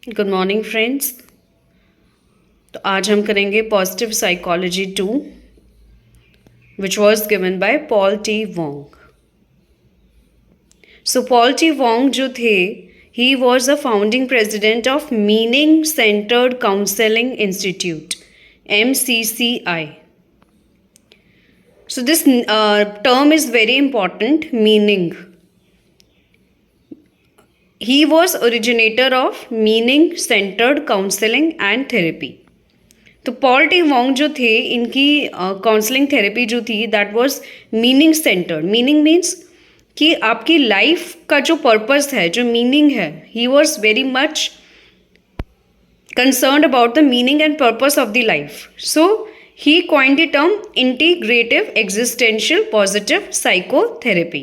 Good morning friends. तो आज हम करेंगे positive psychology 2 which was given by Paul T Wong. So Paul T Wong जो थे, he was a founding president of meaning centred counselling institute MCCI. So this term is very important, meaning. He was originator of meaning centered counseling and therapy. तो Paul T Wong जो थे, इनकी counselling therapy जो थी that was meaning centred. Meaning means कि आपकी life का जो पर्पस है, जो मीनिंग है, he was very much concerned about the meaning and purpose of the life. So he coined the term integrative existential positive psychotherapy.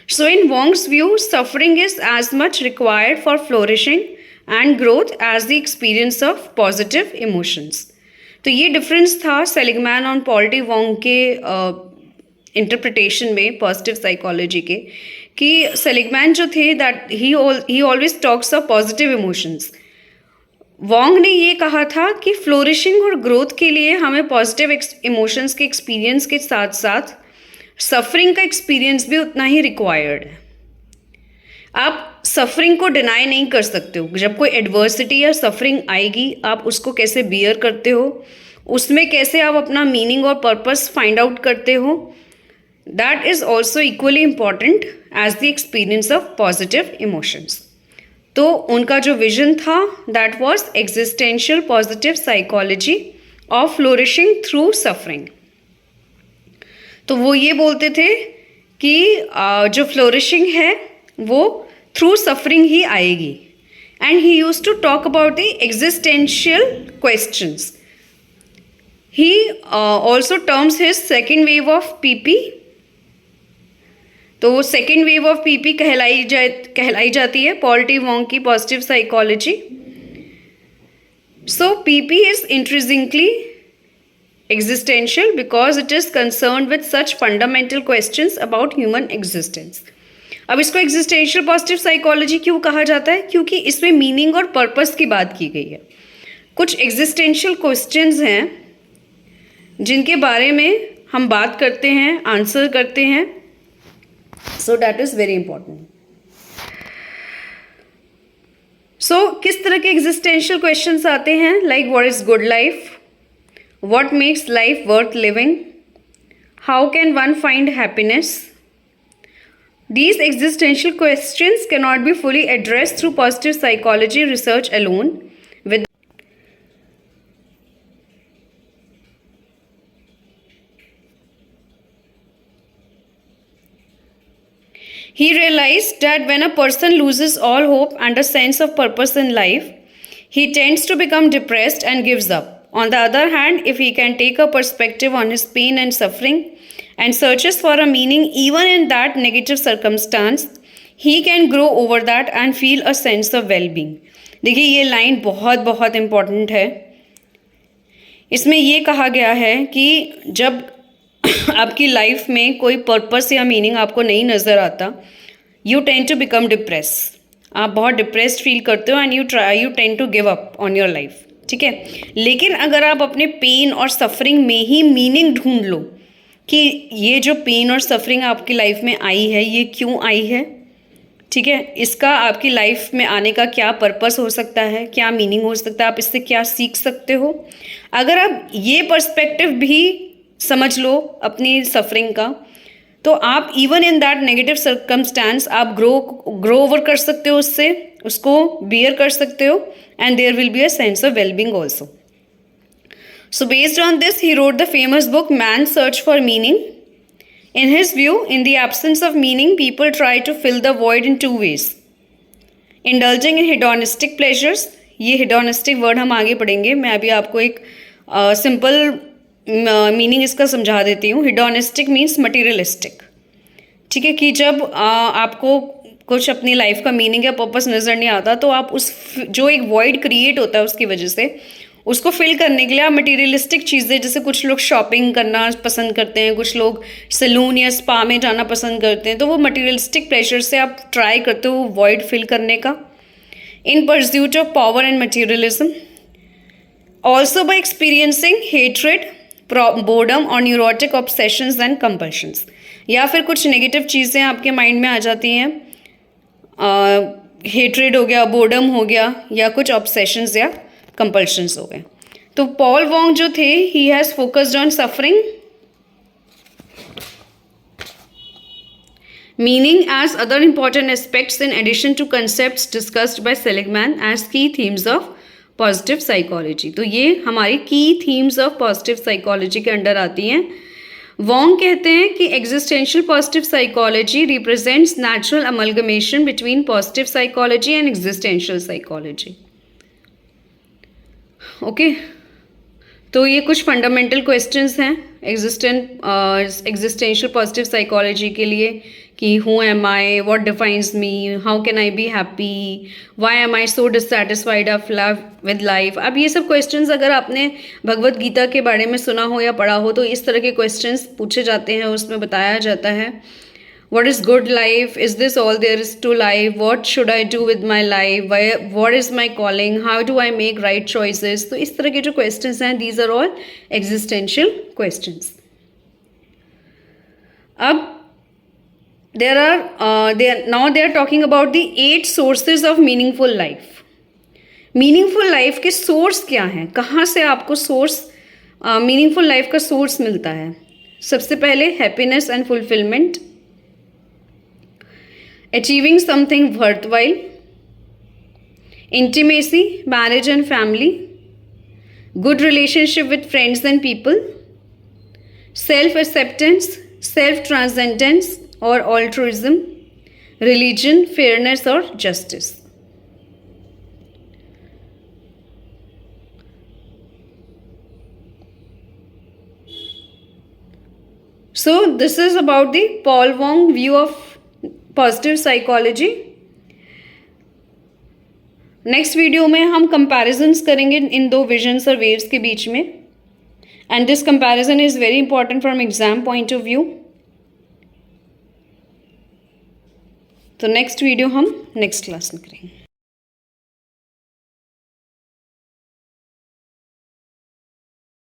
So in Wong's view, suffering is as much required for flourishing and growth as the experience of positive emotions. तो ये difference था Seligman और Paul T Wong के interpretation में positive psychology के, कि Seligman जो थे that he always talks of positive emotions. Wong ने ये कहा था कि फ्लोरिशिंग और ग्रोथ के लिए हमें पॉजिटिव इमोशंस के एक्सपीरियंस के साथ साथ सफरिंग का एक्सपीरियंस भी उतना ही रिक्वायर्ड है। आप सफरिंग को डिनाई नहीं कर सकते हो। जब कोई एडवर्सिटी या सफरिंग आएगी, आप उसको कैसे बियर करते हो, उसमें कैसे आप अपना मीनिंग और पर्पस फाइंड आउट करते हो, that is also equally important as the experience of positive emotions. तो उनका जो विजन था that was existential positive psychology of flourishing through suffering. तो वो ये बोलते थे कि जो फ्लोरिशिंग है वो थ्रू सफरिंग ही आएगी। And he use to talk about the existential questions. He also terms his second wave of PP. तो वो सेकेंड वेव ऑफ पीपी कहलाई जाती है पॉल टी वोंग की positive psychology. So PP is intrinsically existential because it is concerned with such fundamental questions about human existence. अब इसको existential positive psychology क्यों कहा जाता है? क्योंकि इसमें मीनिंग और पर्पस की बात की गई है। कुछ एग्जिस्टेंशियल क्वेश्चंस हैं जिनके बारे में हम बात करते हैं, आंसर करते हैं। So that is very important. So किस तरह के एग्जिस्टेंशियल क्वेश्चंस आते हैं? Like what is good life? What makes life worth living? How can one find happiness? These existential questions cannot be fully addressed through positive psychology research alone. He realized that when a person loses all hope and a sense of purpose in life, he tends to become depressed and gives up. On the other hand, if he can take a perspective on his pain and suffering and searches for a meaning even in that negative circumstance, he can grow over that and feel a sense of well-being. देखिए ये line बहुत बहुत important है। इसमें ये कहा गया है कि जब आपकी लाइफ में कोई पर्पस या मीनिंग आपको नहीं नज़र आता, you tend to become depress. आप बहुत डिप्रेस्ड फील करते हो and you tend to give up on your life. ठीक है, लेकिन अगर आप अपने पेन और सफरिंग में ही मीनिंग ढूंढ लो कि ये जो पेन और सफरिंग आपकी लाइफ में आई है, ये क्यों आई है, ठीक है, इसका आपकी लाइफ में आने का क्या पर्पस हो सकता है, क्या मीनिंग हो सकता है, आप इससे क्या सीख सकते हो। अगर आप ये पर्सपेक्टिव भी समझ लो अपनी सफरिंग का, तो आप even in that negative circumstance आप ग्रो ओवर कर सकते हो, उसको बियर कर सकते हो, and there will be a sense of well-being also. So based on this, he wrote the famous book Man's Search for Meaning. In his view, in the absence of meaning, people try to fill the void in two ways. Indulging in hedonistic pleasures. ये hedonistic word हम आगे पढ़ेंगे। मैं अभी आपको एक simple meaning इसका समझा देती हूँ। hedonistic means materialistic. ठीक है, कि जब आपको कुछ अपनी लाइफ का मीनिंग या पर्पस नज़र नहीं आता, तो आप उस जो एक वॉइड क्रिएट होता है उसकी वजह से उसको फिल करने के लिए आप मटेरियलिस्टिक चीज़ें, जैसे कुछ लोग शॉपिंग करना पसंद करते हैं, कुछ लोग सैलून या स्पा में जाना पसंद करते हैं, तो वो मटेरियलिस्टिक प्लेजर से आप ट्राई करते हो वॉइड फिल करने का। in pursuit of power and materialism, also by experiencing hatred, boredom or neurotic obsessions and compulsions. या फिर कुछ नेगेटिव चीज़ें आपके माइंड में आ जाती हैं, हेट्रेड हो गया, बोर्डम हो गया, या कुछ ऑब्सेशंस या कंपल्शंस हो गए. तो पॉल वोंग जो थे, he has focused on suffering, meaning as other important aspects in addition to concepts discussed by Seligman as key themes of positive psychology. तो ये हमारी key themes of positive psychology के under आती हैं. Wong कहते हैं कि existential positive psychology represents natural amalgamation between positive psychology and existential psychology. Okay? तो ये कुछ फंडामेंटल क्वेश्चंस हैं एग्जिस्टेंशियल पॉजिटिव साइकोलॉजी के लिए कि who am I, what defines me, how can I be happy, why am I so dissatisfied of love with life. अब ये सब क्वेश्चंस अगर आपने भगवत गीता के बारे में सुना हो या पढ़ा हो तो इस तरह के क्वेश्चंस पूछे जाते हैं, उसमें बताया जाता है what is good life, is this all there is to life, what should I do with my life, what is my calling, how do I make right choices. तो इस तरह के जो questions हैं, these are all existential questions. अब they are talking about the 8 sources of meaningful life. meaningful life के source क्या हैं, कहाँ से आपको source meaningful life का source मिलता है. सबसे पहले happiness and fulfillment, achieving something worthwhile, intimacy, marriage and family, good relationship with friends and people, self-acceptance, self-transcendence or altruism, religion, fairness or justice. So this is about the Paul Wong view of positive psychology. Next video में हम comparisons करेंगे इन 2 visions और waves के बीच में, and this comparison is very important from exam point of view. तो next video हम next class में करेंगे.